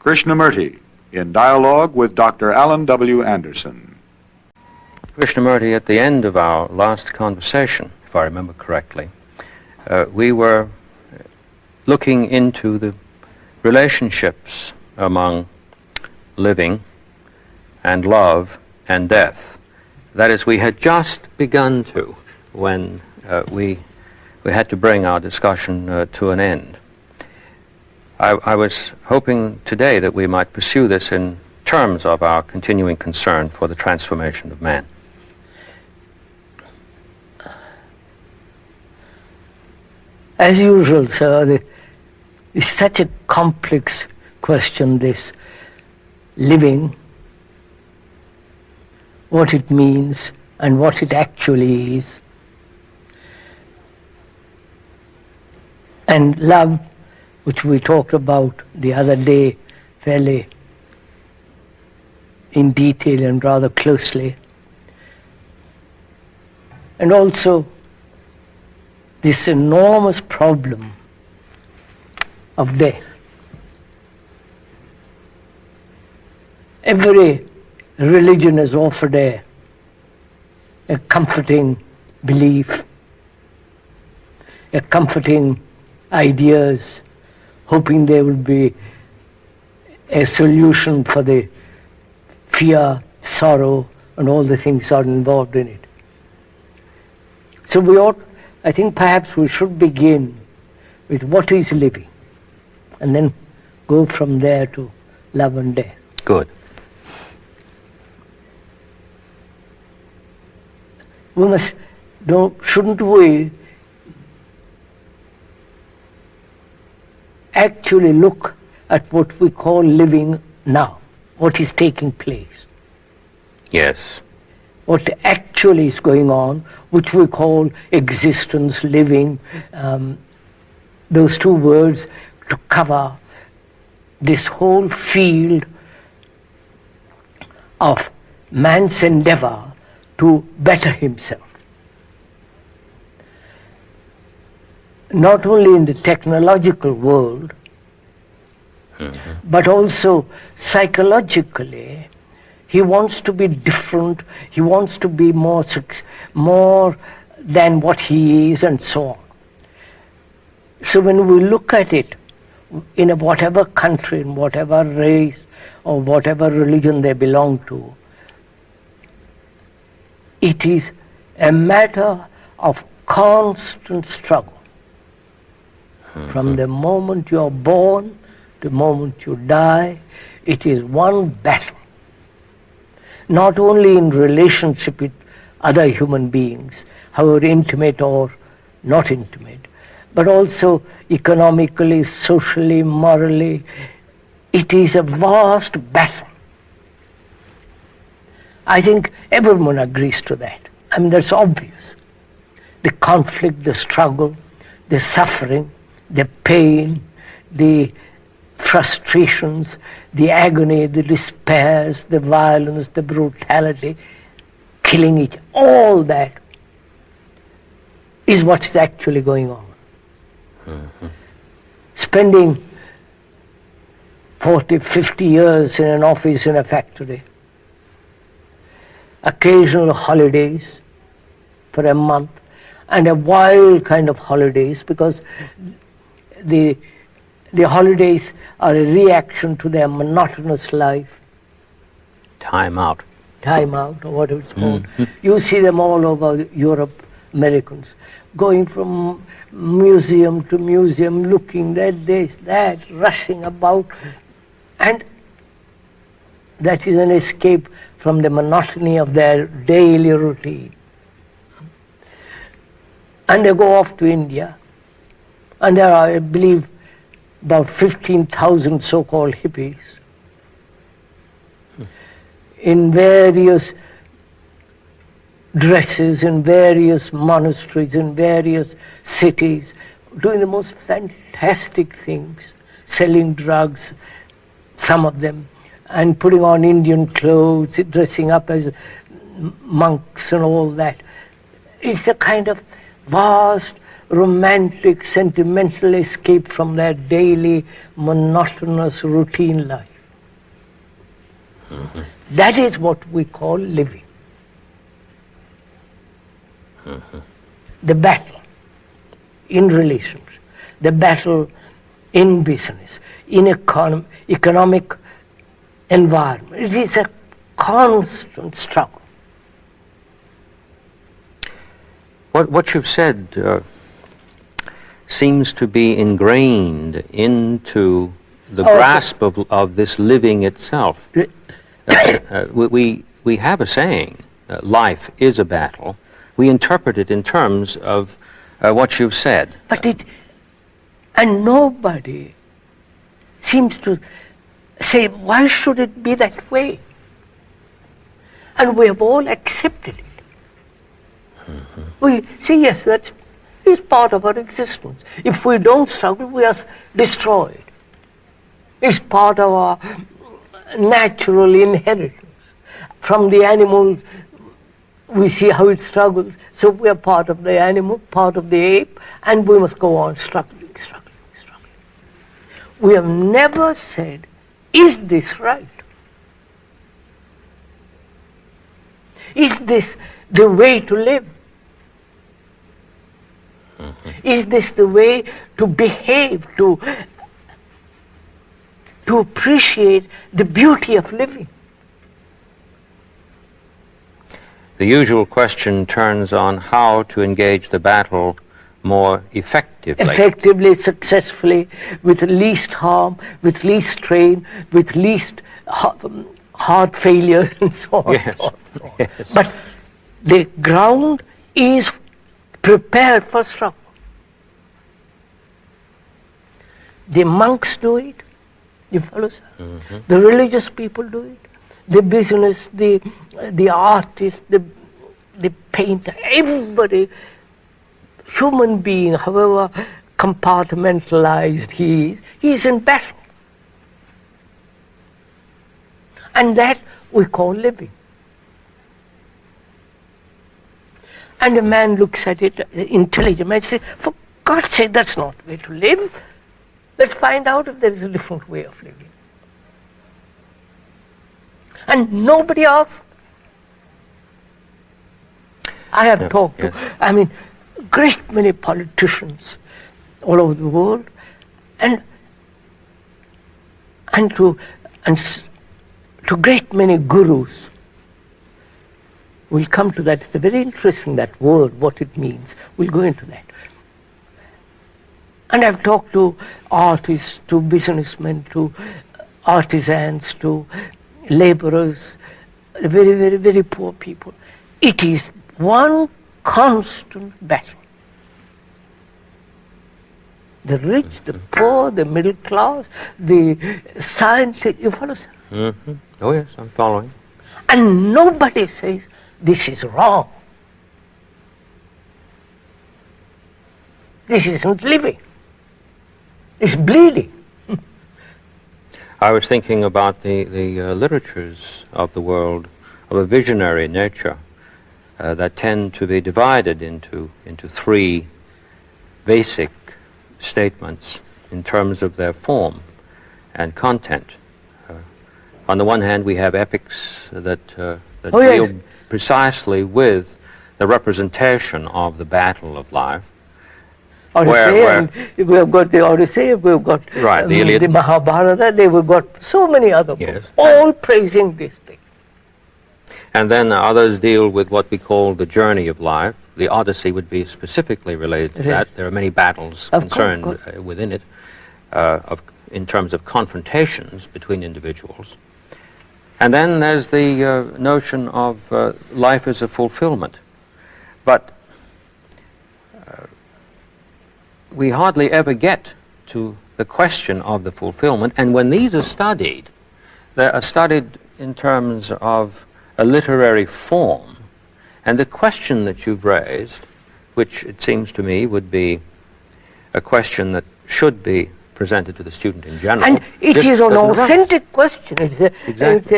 Krishnamurti in dialogue with Dr. Allan W. Anderson. Krishnamurti, at the end of our last conversation, if I remember correctly, we were looking into the relationships among living and love and death. That is, we had just begun to when we had to bring our discussion to an end. I was hoping today that we might pursue this in terms of our continuing concern for the transformation of man. As usual, sir, it's such a complex question, this living, what it means and what it actually is. And love, which we talked about the other day fairly in detail and rather closely. And also this enormous problem of death. Every religion has offered a comforting belief, a comforting ideas, hoping there will be a solution for the fear, sorrow, and all the things that are involved in it. So I think perhaps we should begin with what is living, and then go from there to love and death. Good. Shouldn't we actually look at what we call living now, what is taking place? Yes. What actually is going on, which we call existence, living, those two words to cover this whole field of man's endeavor to better himself. Not only in the technological world, but also psychologically. He wants to be different, he wants to be more than what he is, and so on. So when we look at it, in whatever country, in whatever race, or whatever religion they belong to, it is a matter of constant struggle. From the moment you are born, the moment you die, it is one battle. Not only in relationship with other human beings, however intimate or not intimate, but also economically, socially, morally. It is a vast battle. I think everyone agrees to that. I mean, that's obvious. The conflict, the struggle, the suffering, the pain, the frustrations, the agony, the despairs, the violence, the brutality, killing each, all that is what's actually going on. Spending 40, 50 years in an office in a factory, occasional holidays for a month, and a wild kind of holidays, because the holidays are a reaction to their monotonous life. Time out, or whatever it's called. You see them all over Europe, Americans, going from museum to museum, looking at this, that, rushing about, and that is an escape from the monotony of their daily routine. And they go off to India, and there are, I believe, about 15,000 so-called hippies in various dresses, in various monasteries, in various cities, doing the most fantastic things, selling drugs, some of them, and putting on Indian clothes, dressing up as monks and all that. It's a kind of vast, romantic, sentimental escape from their daily, monotonous, routine life. That is what we call living. The battle in relations, the battle in business, in economic environment. It is a constant struggle. What you've said seems to be ingrained into the grasp of this living itself. We have a saying, life is a battle. We interpret it in terms of what you've said. And nobody seems to say, why should it be that way? And we have all accepted it. We say, yes, that is part of our existence. If we don't struggle, we are destroyed. It's part of our natural inheritance. From the animals, we see how it struggles. So we are part of the animal, part of the ape, and we must go on struggling. We have never said, is this right? Is this the way to live? Is this the way to behave, to appreciate the beauty of living? The usual question turns on how to engage the battle more effectively. Effectively, successfully, with least harm, with least strain, with least heart failure, and so on. Yes. Yes. But the ground is prepared for struggle. The monks do it, you follow, sir? The religious people do it, the business, the artist, the painter, everybody, human being, however compartmentalized he is in battle. And that we call living. And a man looks at it, intelligent man says, for God's sake, that's not the way to live. Let's find out if there is a different way of living. And nobody asked. I have talked to, great many politicians all over the world, and to great many gurus. We'll come to that. It's a very interesting, that word, what it means. We'll go into that. And I've talked to artists, to businessmen, to artisans, to laborers, very, very, very poor people. It is one constant battle. The rich, the poor, the middle class, the scientists, you follow, sir? Oh yes, I'm following. And nobody says, this is wrong. This isn't living. It's bleeding. I was thinking about the literatures of the world of a visionary nature that tend to be divided into three basic statements in terms of their form and content. On the one hand, we have epics that deal precisely with the representation of the battle of life. Odyssey, we have got the Odyssey, we've got the Mahabharata, we've got so many other books, all praising this thing. And then others deal with what we call the journey of life. The Odyssey would be specifically related to that. There are many battles concerned within it, in terms of confrontations between individuals. And then there's the notion of life as a fulfillment. But we hardly ever get to the question of the fulfillment, and when these are studied, they are studied in terms of a literary form. And the question that you've raised, which it seems to me would be a question that should be presented to the student in general. And it is an authentic question. It's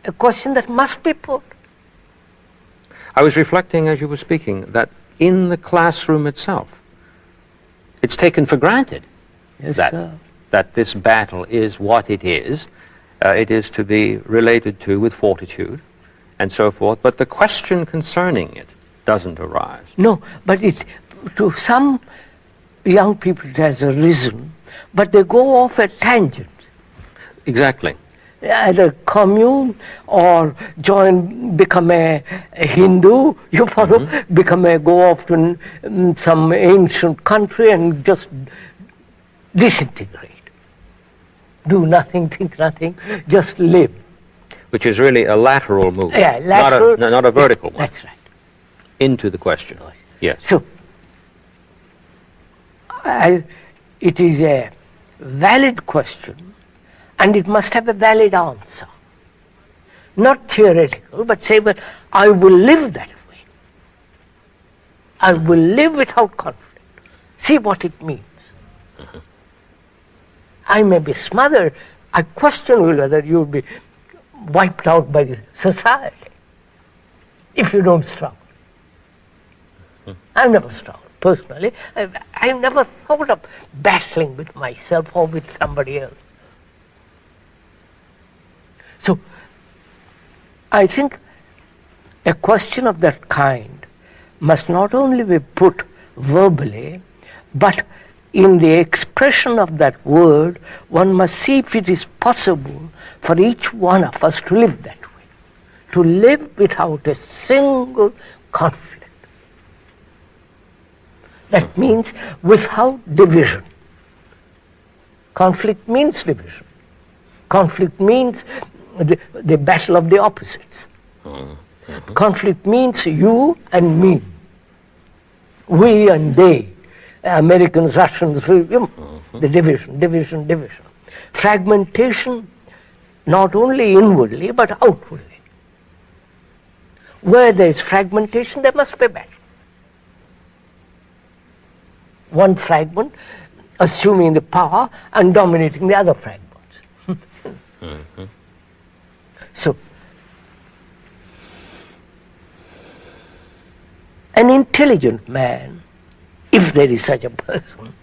a question that must be put. I was reflecting as you were speaking that in the classroom itself, it's taken for granted that this battle is what it is, It is to be related to with fortitude and so forth, but the question concerning it doesn't arise. No, but to some young people it has arisen, but they go off at tangents. Exactly. Either commune or become a Hindu, you follow, go off to some ancient country and just disintegrate. Do nothing, think nothing, just live. Which is really a lateral movement, Yeah, lateral, not a vertical one. That's right. Into the question. Yes. So, it is a valid question, and it must have a valid answer. Not theoretical, but say, but I will live that way. I will live without conflict. See what it means. I may be smothered. I question whether you will be wiped out by this society if you don't struggle. I've never struggled, personally. I've never thought of battling with myself or with somebody else. So, I think a question of that kind must not only be put verbally, but in the expression of that word, one must see if it is possible for each one of us to live that way, to live without a single conflict. That means without division. Conflict means division. Conflict means the battle of the opposites. Conflict means you and me, we and they, Americans, Russians, the division. Fragmentation, not only inwardly but outwardly. Where there is fragmentation, there must be battle. One fragment assuming the power and dominating the other fragments. So, an intelligent man, if there is such a person,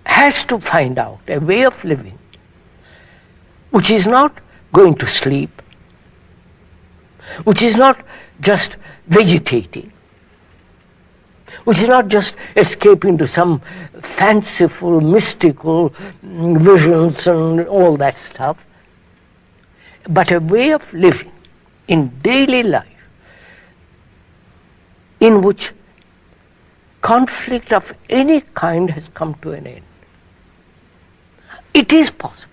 has to find out a way of living which is not going to sleep, which is not just vegetating, which is not just escaping to some fanciful, mystical visions and all that stuff, but a way of living in daily life in which conflict of any kind has come to an end. It is possible.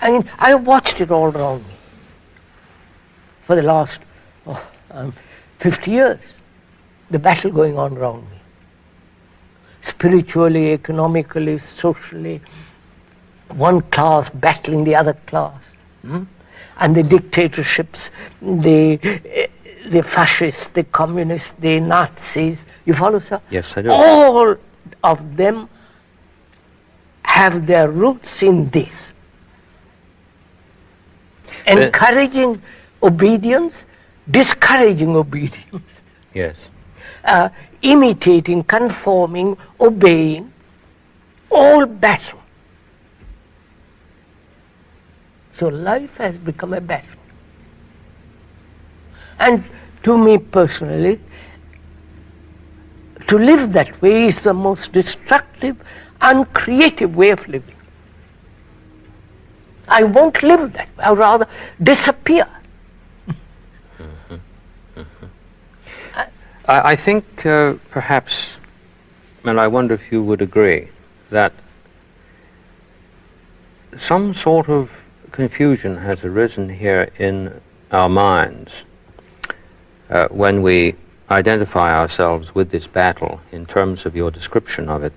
I mean, I watched it all around me for the last 50 years, the battle going on around me. Spiritually, economically, socially, one class battling the other class. And the dictatorships, the fascists, the communists, the Nazis, you follow, sir? Yes, I do. All of them have their roots in this. Encouraging obedience, discouraging obedience. Yes. Imitating, conforming, obeying, all battle. So life has become a battle. And to me personally, to live that way is the most destructive, uncreative way of living. I won't live that way. I would rather disappear. I think perhaps, and I wonder if you would agree, that some sort of confusion has arisen here in our minds when we identify ourselves with this battle in terms of your description of it.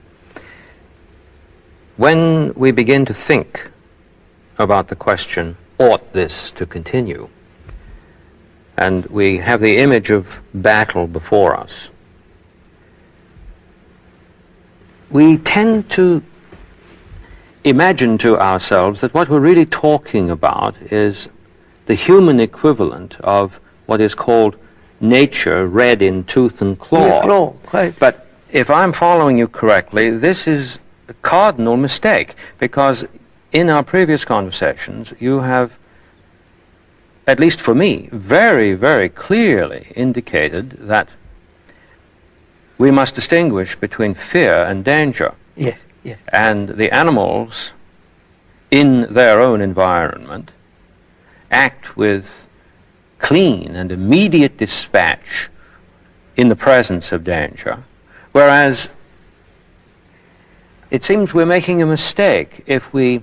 When we begin to think about the question, ought this to continue? And we have the image of battle before us. We tend to imagine to ourselves that what we're really talking about is the human equivalent of what is called nature read in tooth and claw. Right. But if I'm following you correctly, this is a cardinal mistake, because in our previous conversations you have, at least for me, very, very clearly indicated that we must distinguish between fear and danger. Yes, yes. And the animals, in their own environment, act with clean and immediate dispatch in the presence of danger, whereas it seems we're making a mistake if we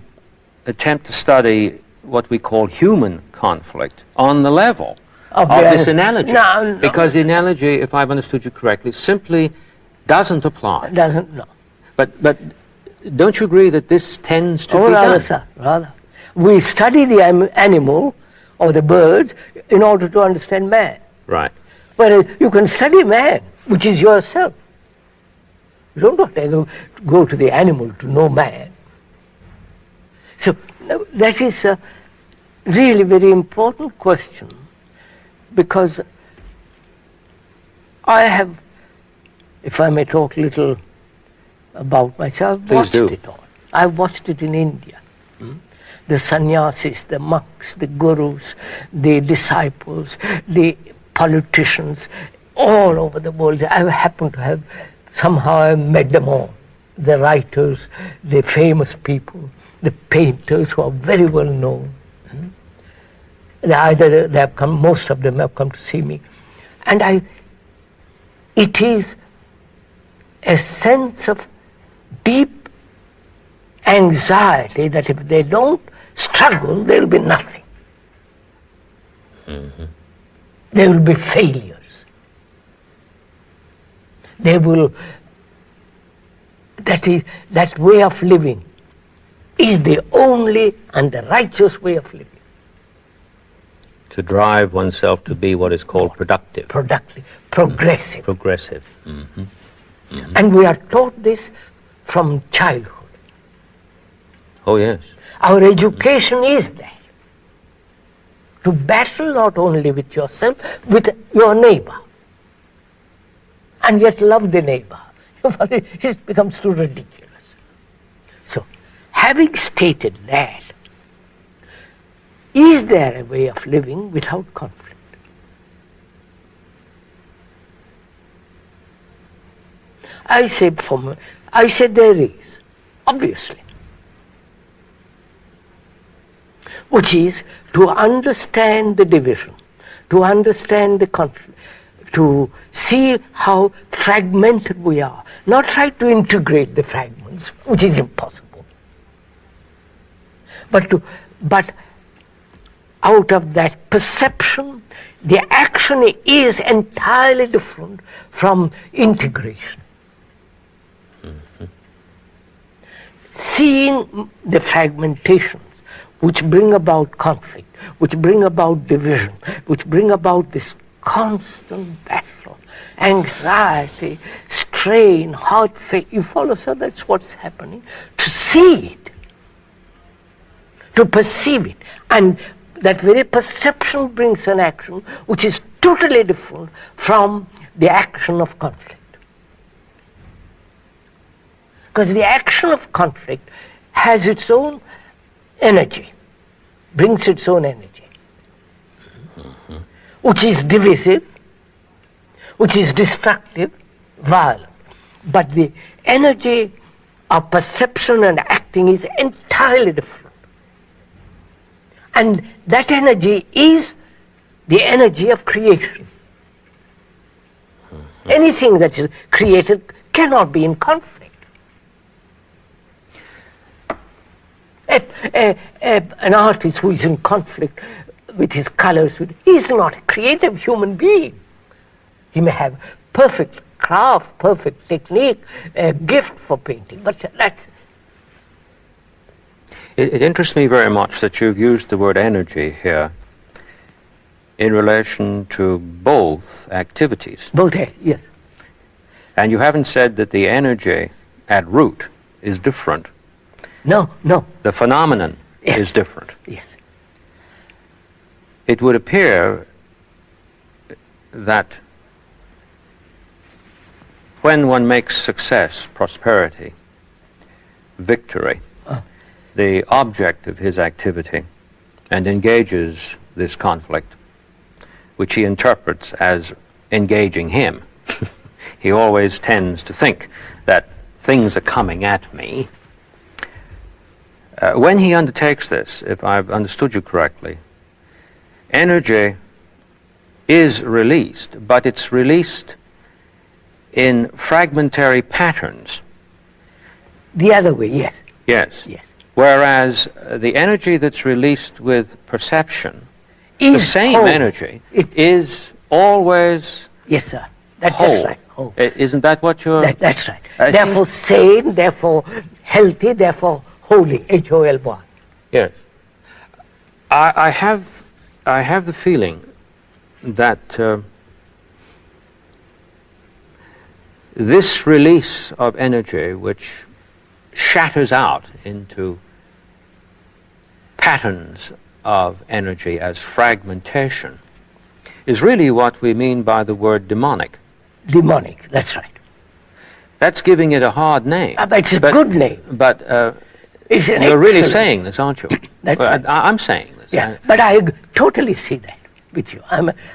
attempt to study what we call human conflict on the level of this analogy. No. Because the analogy, if I've understood you correctly, simply doesn't apply. Doesn't, no. But don't you agree that this tends to be rather, done? sir, rather. We study the animal or the birds in order to understand man. Right. But you can study man, which is yourself. You don't have to go to the animal to know man. So that is a really very important question, because I have, if I may talk a little about myself, I've watched it all. I've watched it in India. The sannyasis, the monks, the gurus, the disciples, the politicians, all over the world. I happen to have, somehow I met them all. The writers, the famous people, the painters who are very well known. Either they have come, most of them have come to see me. And it is a sense of deep anxiety that if they don't struggle, there will be nothing. They will be failures. They will, that way of living is the only and the righteous way of living. To drive oneself to be what is called productive. Productive, progressive. Progressive. And we are taught this from childhood. Oh, yes. Our education is that. To battle not only with yourself, with your neighbor. And yet love the neighbor. It becomes too ridiculous. So, having stated that, is there a way of living without conflict? I say there is, obviously. Which is to understand the division, to understand the conflict, to see how fragmented we are, not try to integrate the fragments, which is impossible, but out of that perception, the action is entirely different from integration. Seeing the fragmentations which bring about conflict, which bring about division, which bring about this constant battle, anxiety, strain, heart failure. You follow, sir? That's what's happening. To see it, to perceive it, and that very perception brings an action which is totally different from the action of conflict. Because the action of conflict has its own energy, brings its own energy, which is divisive, which is destructive, violent. But the energy of perception and acting is entirely different. And that energy is the energy of creation. Anything that is created cannot be in conflict. An artist who is in conflict with his colors, he is not a creative human being. He may have perfect craft, perfect technique, a gift for painting, but that's... It interests me very much that you've used the word energy here in relation to both activities. Both, yes. And you haven't said that the energy at root is different. No. The phenomenon is different. Yes. It would appear that when one makes success, prosperity, victory, the object of his activity, and engages this conflict, which he interprets as engaging him. He always tends to think that things are coming at me. When he undertakes this, if I've understood you correctly, energy is released, but it's released in fragmentary patterns. The other way, yes. Yes. Yes. Whereas the energy that's released with perception, the same whole. energy, is always Yes, sir. whole. That's right. Whole. Isn't that what you're... That's right. It Therefore sane, therefore healthy, therefore holy, H-O-L-Y. Yes. I have the feeling that this release of energy, which shatters out into patterns of energy as fragmentation, is really what we mean by the word demonic. Demonic, that's right. That's giving it a hard name. But it's a good name. But It's an you're really excellent- saying this, aren't you? That's Well, right. I'm saying this. Yeah, but I totally see that with you.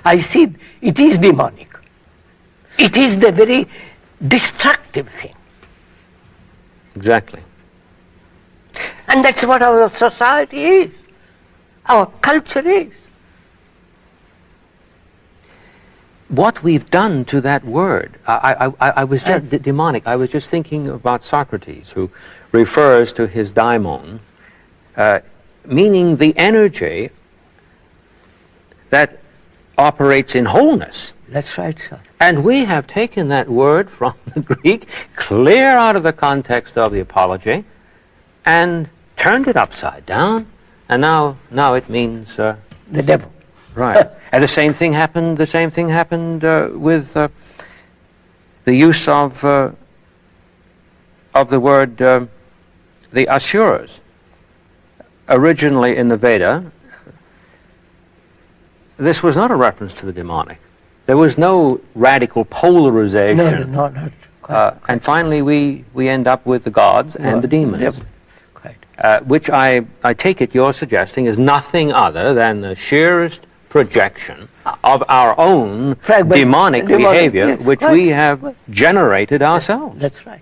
I see it is demonic. It is the very destructive thing. Exactly. And that's what our society is. Our culture is. What we've done to that word, I was just demonic. I was just thinking about Socrates, who refers to his daimon, meaning the energy that operates in wholeness. That's right, sir. And we have taken that word from the Greek, clear out of the context of the apology, and turned it upside down, and now it means The devil. right. And the same thing happened. With the use of the word the asuras. Originally in the Veda, this was not a reference to the demonic. There was no radical polarization. No, not quite. And finally, we end up with the gods and the demons. Devil. Quite. Which I take it you're suggesting is nothing other than the sheerest projection of our own demonic behavior, yes, which right, we have right. generated ourselves. That's right.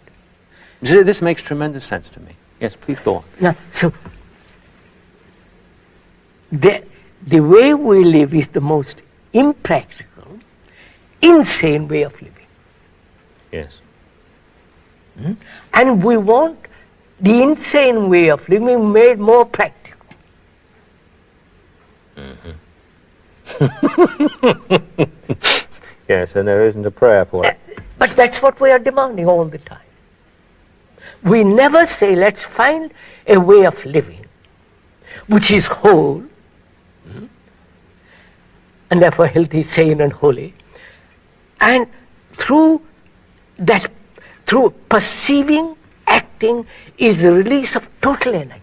So this makes tremendous sense to me. Yes, please go on. Now, so the way we live is the most impractical, insane way of living. Yes. And we want the insane way of living made more practical. Yes, and there isn't a prayer for it. But that's what we are demanding all the time. We never say, let's find a way of living which is whole, and therefore healthy, sane, and holy. And through perceiving, acting, is the release of total energy,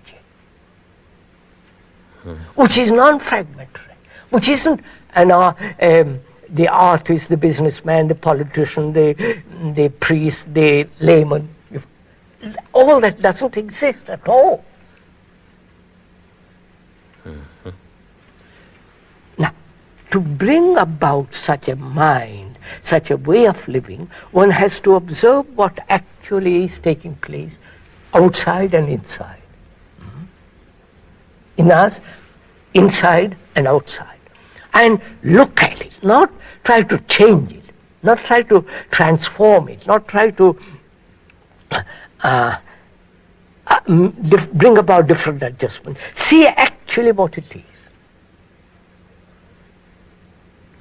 which is non-fragmentary, which isn't the artist, the businessman, the politician, the priest, the layman. All that doesn't exist at all. Now, to bring about such a mind, such a way of living, one has to observe what actually is taking place outside and inside. In us, inside and outside. And look at it, not try to change it, not try to transform it, not try to bring about different adjustments. See actually what it is.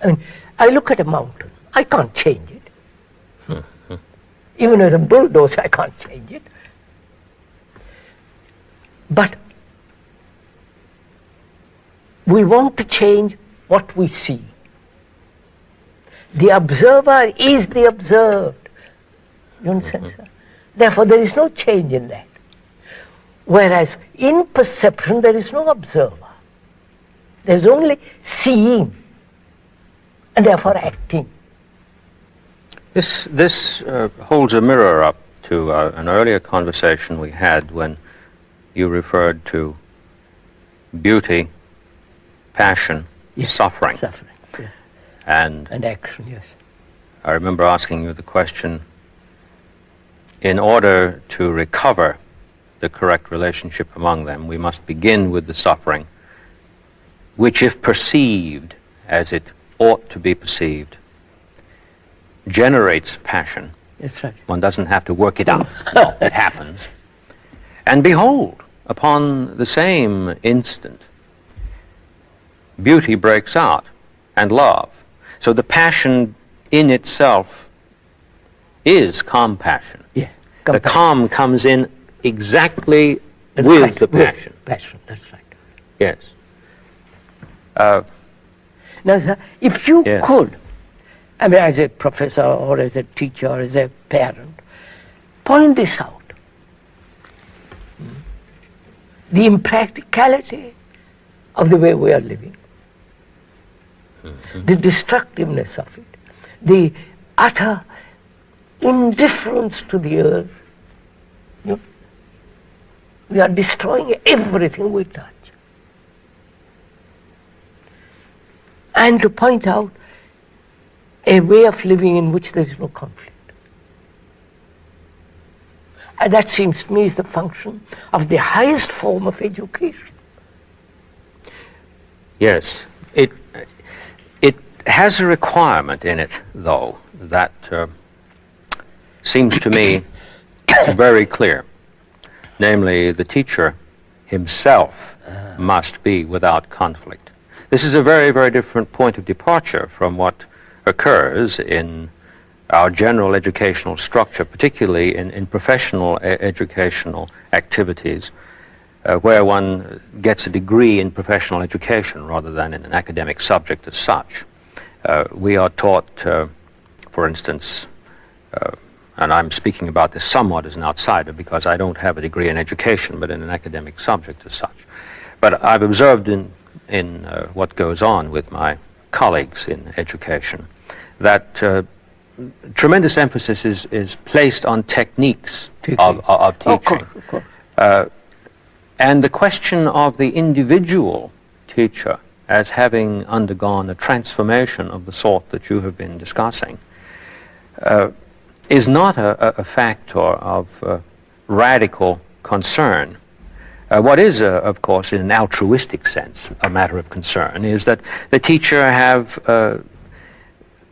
I mean, I look at a mountain, I can't change it. Even with a bulldozer, I can't change it. But we want to change what we see. The observer is the observed. You understand, sir? Therefore, there is no change in that. Whereas in perception, there is no observer. There is only seeing, and therefore acting. This holds a mirror up to an earlier conversation we had when you referred to beauty, passion, Yes, suffering. Suffering, yes. And Action, yes. I remember asking you the question, in order to recover the correct relationship among them, we must begin with the suffering, which, if perceived as it ought to be perceived, generates passion. That's right. One doesn't have to work it out. No, it happens. And behold, upon the same instant, beauty breaks out and love. So the passion in itself is compassion. Yes. The Compassion. calm comes in exactly And with the passion. Passion, that's right. Yes. Now, sir, if you Yes. could, I mean, as a professor or as a teacher or as a parent, point this out. The impracticality of the way we are living, the destructiveness of it, the utter indifference to the earth. You know, we are destroying everything we touch. And to point out a way of living in which there is no conflict. And that seems to me is the function of the highest form of education. Yes. It has a requirement in it, though, that seems to me very clear. Namely, the teacher himself must be without conflict. This is a very, very different point of departure from what occurs in our general educational structure, particularly in professional educational activities, where one gets a degree in professional education rather than in an academic subject as such. We are taught, for instance, and I'm speaking about this somewhat as an outsider because I don't have a degree in education, but in an academic subject as such. But I've observed in what goes on with my colleagues in education that tremendous emphasis is placed on techniques of teaching. Of course. And the question of the individual teacher as having undergone a transformation of the sort that you have been discussing is not a factor of radical concern. What is, of course, in an altruistic sense, a matter of concern is that the teacher have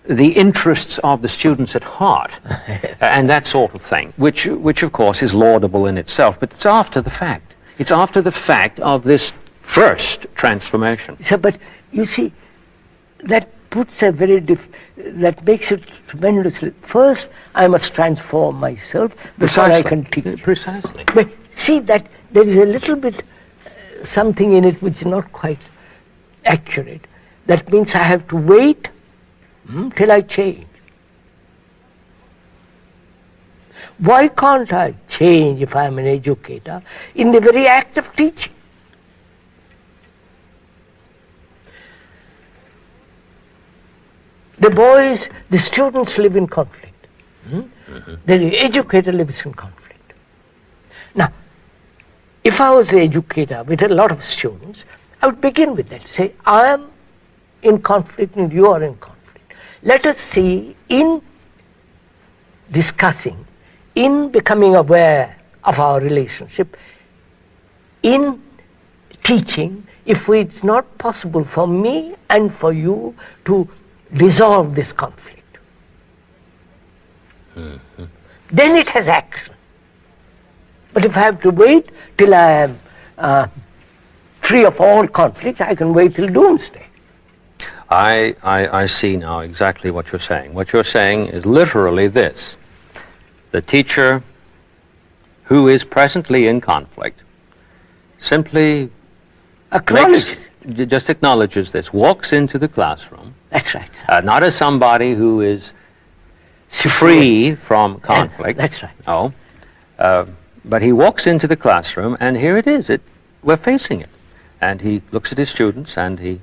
the interests of the students at heart, and that sort of thing, which of course is laudable in itself, but it's after the fact. It's after the fact of this first transformation. So, but you see, that puts a that makes it tremendously. First, I must transform myself before I can teach. Precisely. But see that there is a little bit something in it which is not quite accurate. That means I have to wait till I change. Why can't I change if I'm an educator in the very act of teaching? The students live in conflict. The educator lives in conflict. Now, if I was an educator with a lot of students, I would begin with that. Say, I am in conflict and you are in conflict. Let us see, in discussing, in becoming aware of our relationship, in teaching, if it's not possible for me and for you to resolve this conflict. Then it has action. But if I have to wait till I am free of all conflict, I can wait till doomsday. I see now exactly what you're saying. What you're saying is literally this. The teacher who is presently in conflict simply just acknowledges this, walks into the classroom. That's right, sir. Not as somebody who is free from conflict. That's right. No. But he walks into the classroom and here it is. We're facing it. And he looks at his students and he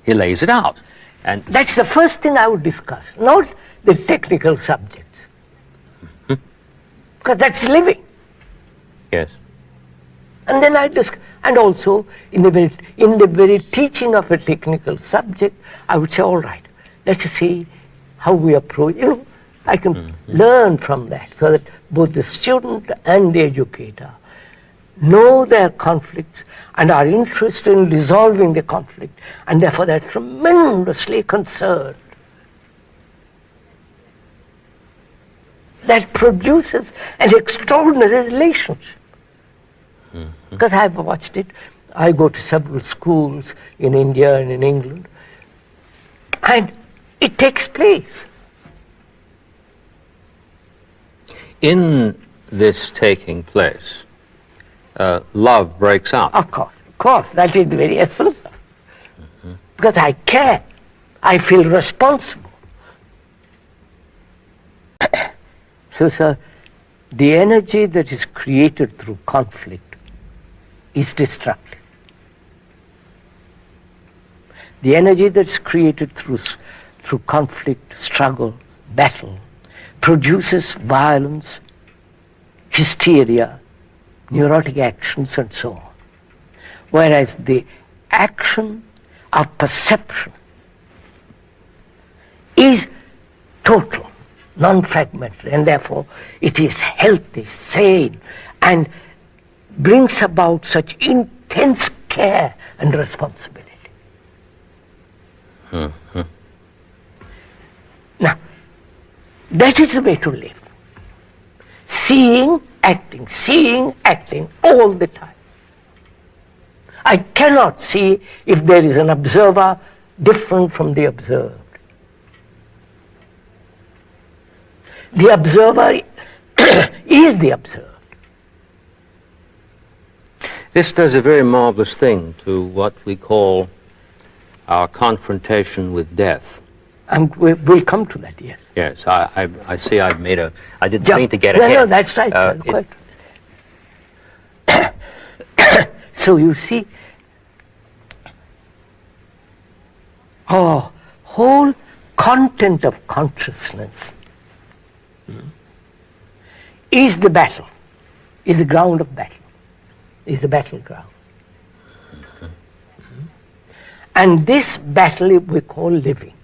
lays it out. And that's the first thing I would discuss, not the technical subject. because that's living. Yes. And then and also in the very teaching of a technical subject, I would say, all right, let's see how we approach. I can learn from that, so that both the student and the educator know their conflicts and are interested in resolving the conflict, and therefore they're tremendously concerned. That produces an extraordinary relationship. Because I've watched it. I go to several schools in India and in England, and it takes place. In this taking place, love breaks out. Of course, that is the very essence of it. Because I care, I feel responsible. So, sir, the energy that is created through conflict is destructive. The energy that's created through conflict, struggle, battle, produces violence, hysteria, neurotic actions, and so on. Whereas the action of perception is total, non-fragmentary, and therefore it is healthy, sane, and brings about such intense care and responsibility. Now, that is the way to live. Seeing, acting all the time. I cannot see if there is an observer different from the observed. The observer is the observed. This does a very marvelous thing to what we call our confrontation with death. And we'll come to that, yes. Yes, I see I didn't mean to get ahead. No, that's right, sir. So you see, our whole content of consciousness is the battle, is the ground of battle, is the battleground. And this battle we call living.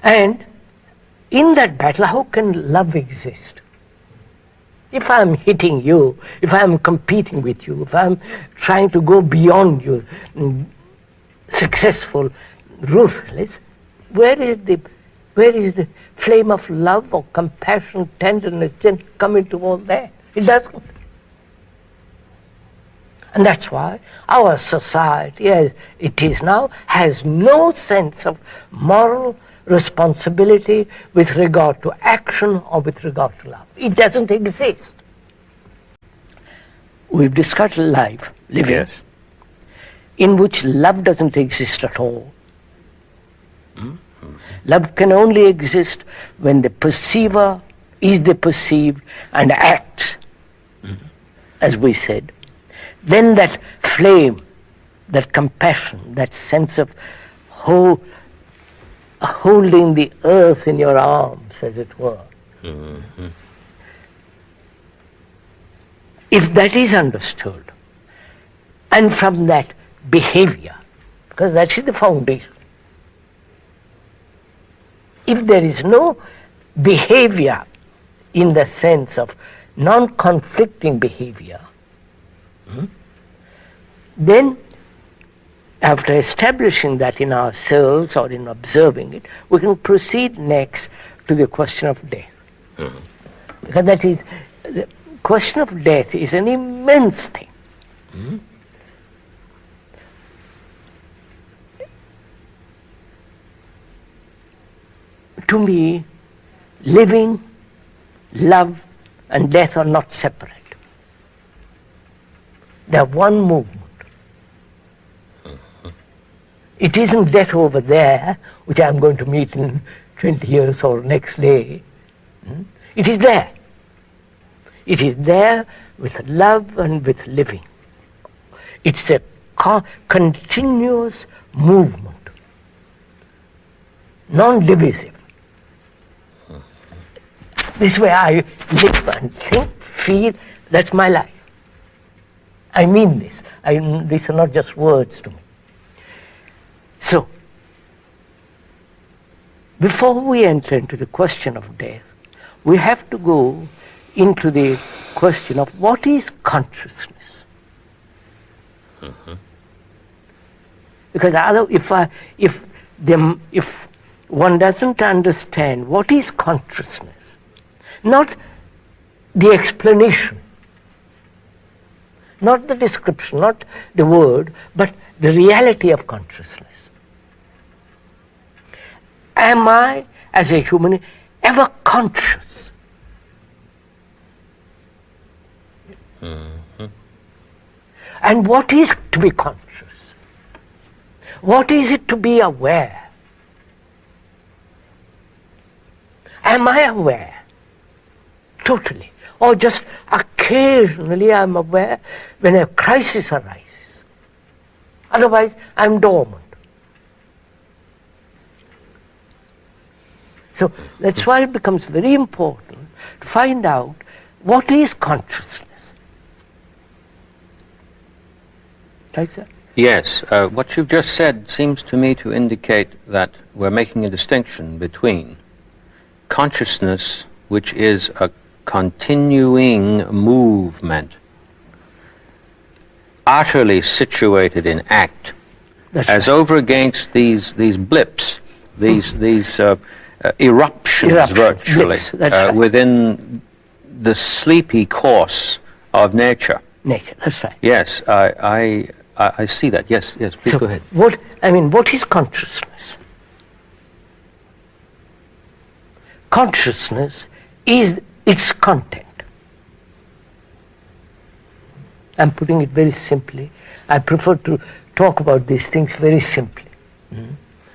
And in that battle, how can love exist? If I'm hitting you, if I'm competing with you, if I'm trying to go beyond you, successful, ruthless, where is the flame of love or compassion, tenderness, come into all that? It doesn't. And that's why our society, as it is now, has no sense of moral responsibility with regard to action or with regard to love. It doesn't exist. We've discussed living, Yes. in which love doesn't exist at all. Love can only exist when the perceiver is the perceived and acts, as we said. Then that flame, that compassion, that sense of holding the earth in your arms, as it were. If that is understood, and from that behavior, because that is the foundation. If there is no behavior in the sense of non-conflicting behavior, then after establishing that in ourselves or in observing it, we can proceed next to the question of death. Because that is, the question of death is an immense thing. To me, living, love, and death are not separate. They are one movement. It isn't death over there, which I'm going to meet in 20 years or next day. It is there. It is there with love and with living. It's a continuous movement, non-divisive. This way I live and think, feel, that's my life. I mean this. These are not just words to me. So, before we enter into the question of death, we have to go into the question of what is consciousness. Because if one doesn't understand what is consciousness, not the explanation, not the description, not the word, but the reality of consciousness. Am I, as a human, ever conscious? And what is to be conscious? What is it to be aware? Am I aware? Totally. Or just occasionally I'm aware when a crisis arises. Otherwise, I'm dormant. So that's why it becomes very important to find out what is consciousness. Right, sir? Yes, what you've just said seems to me to indicate that we're making a distinction between consciousness, which is a continuing movement, utterly situated in act, That's as right. over against these blips, these eruptions virtually, blips, that's right. within the sleepy course of nature. Nature, that's right. Yes, I see that. Yes, please go ahead. What is consciousness? Consciousness is its content. I'm putting it very simply. I prefer to talk about these things very simply.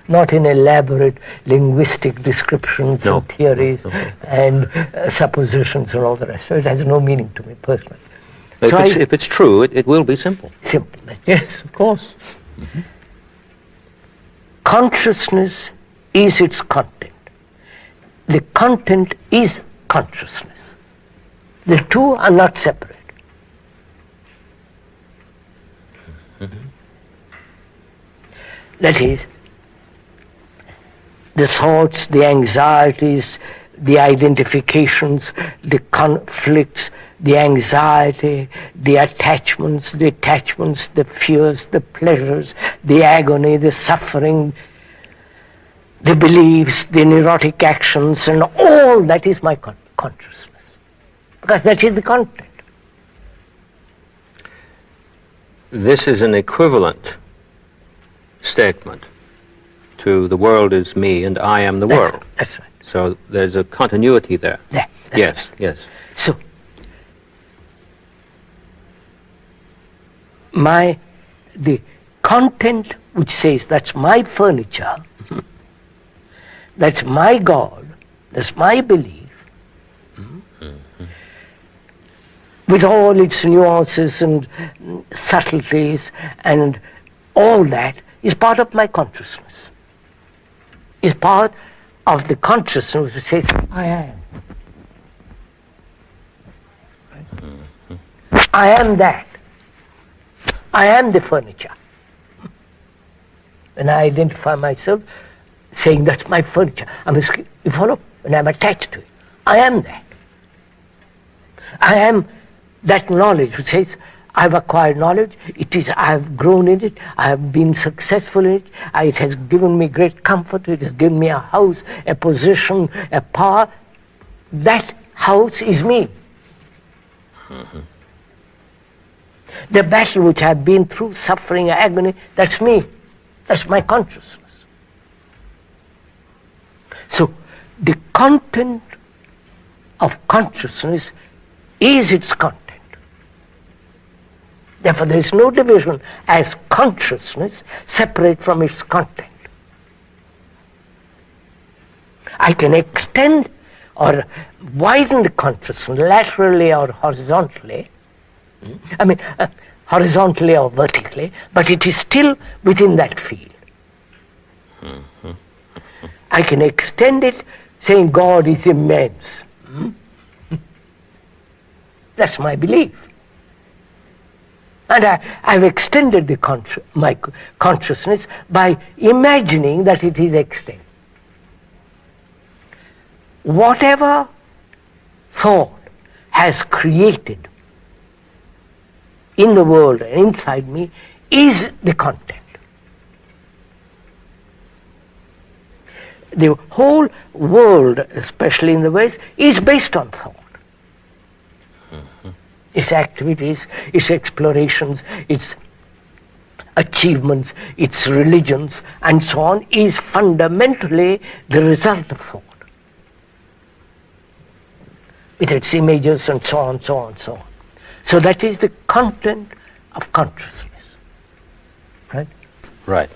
Not in elaborate linguistic descriptions and theories and suppositions and all the rest. It has no meaning to me personally. If it's true, it will be simple. Simple. Yes, of course. Consciousness is its content. The content is consciousness. The two are not separate. That is, the thoughts, the anxieties, the identifications, the conflicts, the anxiety, the attachments, the fears, the pleasures, the agony, the suffering, the beliefs, the neurotic actions, and all that is my consciousness. Because that is the content. This is an equivalent statement to the world is me and I am the world. That's right. So there's a continuity there. Yes. So, the content which says that's my furniture, that's my God, that's my belief, with all its nuances and subtleties and all that, is part of my consciousness. Is part of the consciousness which says, I am. I am that. I am the furniture. When I identify myself, saying that's my furniture, you follow? When I'm attached to it, I am that. I am that knowledge which says, I've acquired knowledge, I have grown in it, I have been successful in it, it has given me great comfort, it has given me a house, a position, a power. That house is me. The battle which I've been through, suffering, agony, that's me. That's my consciousness. So, the content of consciousness is its content. Therefore, there is no division as consciousness separate from its content. I can extend or widen the consciousness laterally or horizontally, horizontally or vertically, but it is still within that field. I can extend it saying God is immense. That's my belief. And I've extended my consciousness by imagining that it is extended. Whatever thought has created in the world and inside me is the content. The whole world, especially in the West, is based on thought. Its activities, its explorations, its achievements, its religions, and so on, is fundamentally the result of thought. With its images and so on, so on, so on. So that is the content of consciousness. Right? Right.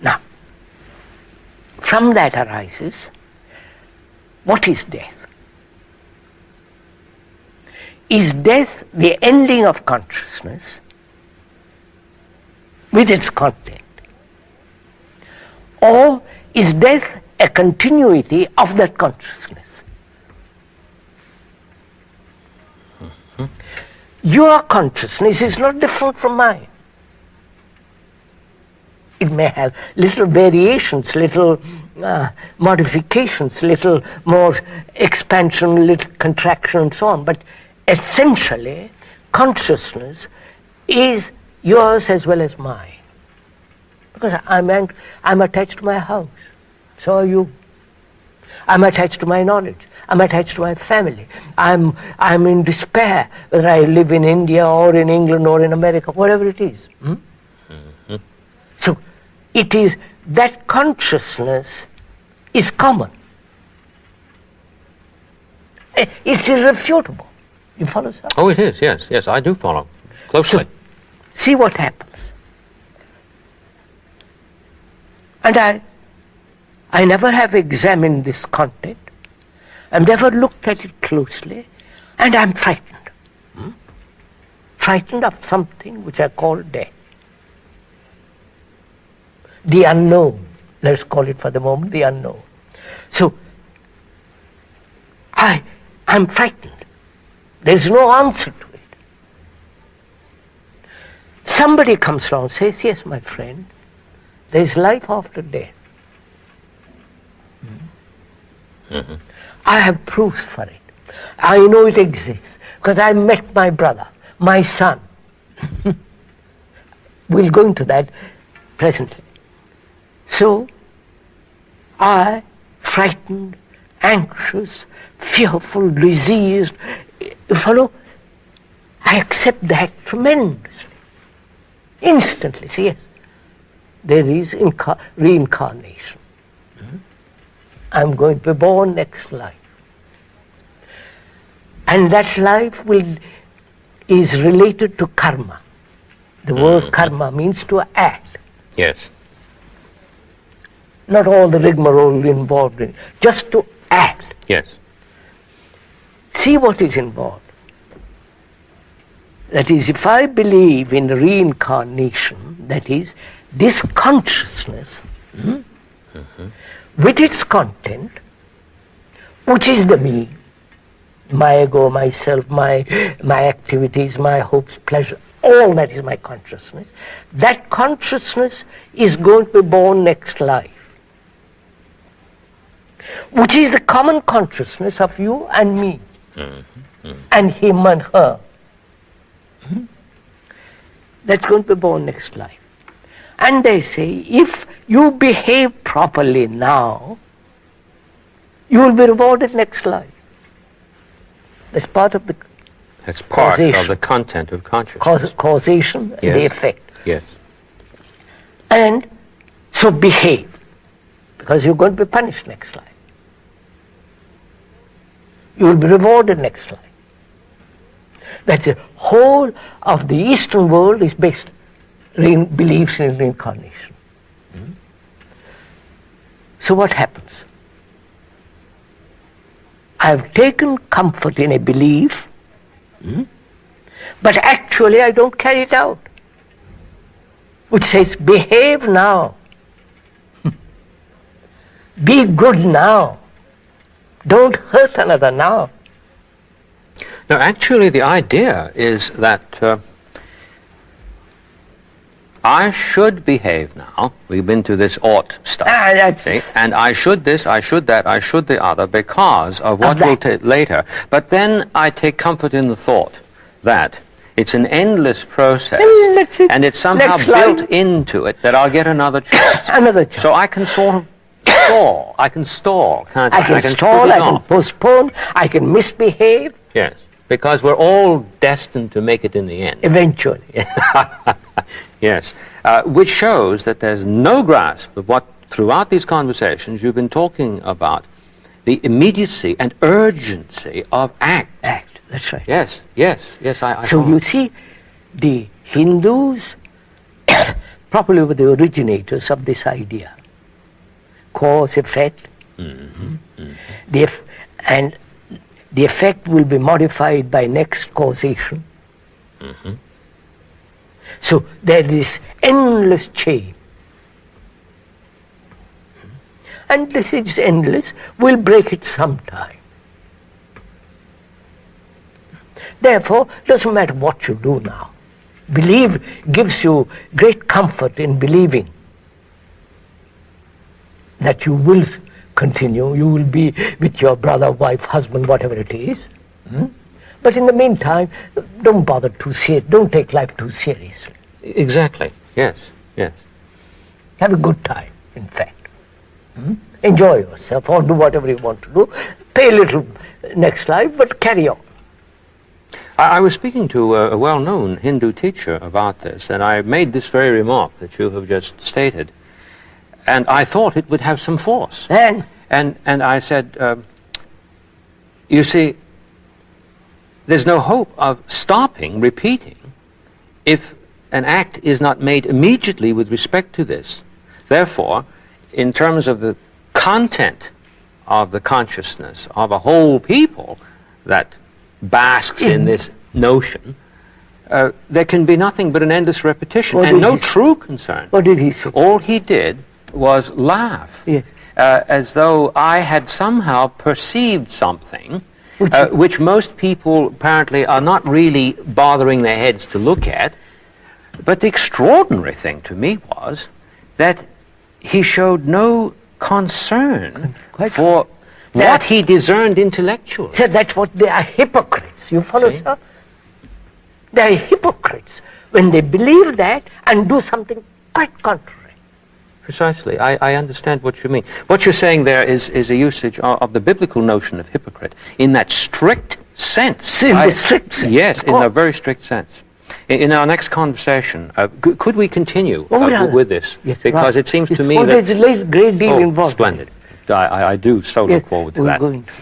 Now, from that arises, what is death? Is death the ending of consciousness with its content? Or is death a continuity of that consciousness? Your consciousness is not different from mine. It may have little variations, little modifications, little more expansion, little contraction, and so on, but essentially, consciousness is yours as well as mine. Because I'm attached to my house, so are you. I'm attached to my knowledge. I'm attached to my family. I'm in despair, whether I live in India or in England or in America, whatever it is. So it is that consciousness is common. It's irrefutable. You follow, sir? Oh, it is, yes, yes, I do follow closely. So, see what happens. And I never have examined this content. I've never looked at it closely, and I'm frightened. Frightened of something which I call death. The unknown. Let's call it for the moment the unknown. So, I'm frightened. There's no answer to it. Somebody comes along and says, yes, my friend, there's life after death. I have proofs for it. I know it exists because I met my brother, my son. We'll go into that presently. So, I, frightened, anxious, fearful, diseased, you follow? I accept that tremendously. Instantly, see, yes. There is reincarnation. I'm going to be born next life. And that life is related to karma. The word karma means to act. Yes. Not all the rigmarole involved in it, just to act. Yes. See what is involved. That is, if I believe in reincarnation, that is, this consciousness with its content, which is the me, my ego, myself, my activities, my hopes, pleasure, all that is my consciousness. That consciousness is going to be born next life, which is the common consciousness of you and me, and him and her. That's going to be born next life. And they say, if you behave properly now, you will be rewarded next life. That's part of the That's part causation. of the content of consciousness. Causation and the effect. Yes. And so behave, because you're going to be punished next life. You will be rewarded next life. That's the whole of the Eastern world is based, believes in reincarnation. So what happens? I've taken comfort in a belief, but actually I don't carry it out. Which says, behave now. Be good now. Don't hurt another now. No, actually, the idea is that I should behave now. We've been to this ought stuff. That's see? And I should this, I should that, I should the other because of what will take later. But then I take comfort in the thought that it's an endless process, and it's somehow built into it that I'll get another chance. Another chance. So I can sort of stall. I can stall, can't I? I can stall, I can postpone, I can misbehave. Yes, because we're all destined to make it in the end. Eventually. Yes, which shows that there's no grasp of what, throughout these conversations, you've been talking about, the immediacy and urgency of act. Act, that's right. Yes, yes, yes, I So you see, the Hindus probably were the originators of this idea. Cause, effect. And the effect will be modified by next causation. So there is this endless chain. And this is endless, we'll break it sometime. Therefore, it doesn't matter what you do now. Believe gives you great comfort in believing that you will continue, you will be with your brother, wife, husband, whatever it is. But in the meantime, don't bother too seriously, don't take life too seriously. Exactly, yes, yes. Have a good time, in fact. Enjoy yourself or do whatever you want to do. Pay a little next life, but carry on. I was speaking to a well-known Hindu teacher about this, and I made this very remark that you have just stated. And I thought it would have some force. And I said, you see, there's no hope of stopping repeating if an act is not made immediately with respect to this. Therefore, in terms of the content of the consciousness of a whole people that basks in this notion, there can be nothing but an endless repetition and no true concern. What did he say? All he did was laugh, Yes. as though I had somehow perceived something which most people apparently are not really bothering their heads to look at. But the extraordinary thing to me was that he showed no concern for what he discerned intellectually. So that's what they are, hypocrites. You follow, See? sir? They are hypocrites when they believe that and do something quite contrary. Precisely. I understand what you mean. What you're saying there is a usage of the biblical notion of hypocrite in that strict sense. In the strict sense. Yes, in a very strict sense. In our next conversation, could we continue with this? Yes, because right. it seems to me there's a great deal involved. Splendid. I do so look forward to we're that. going to.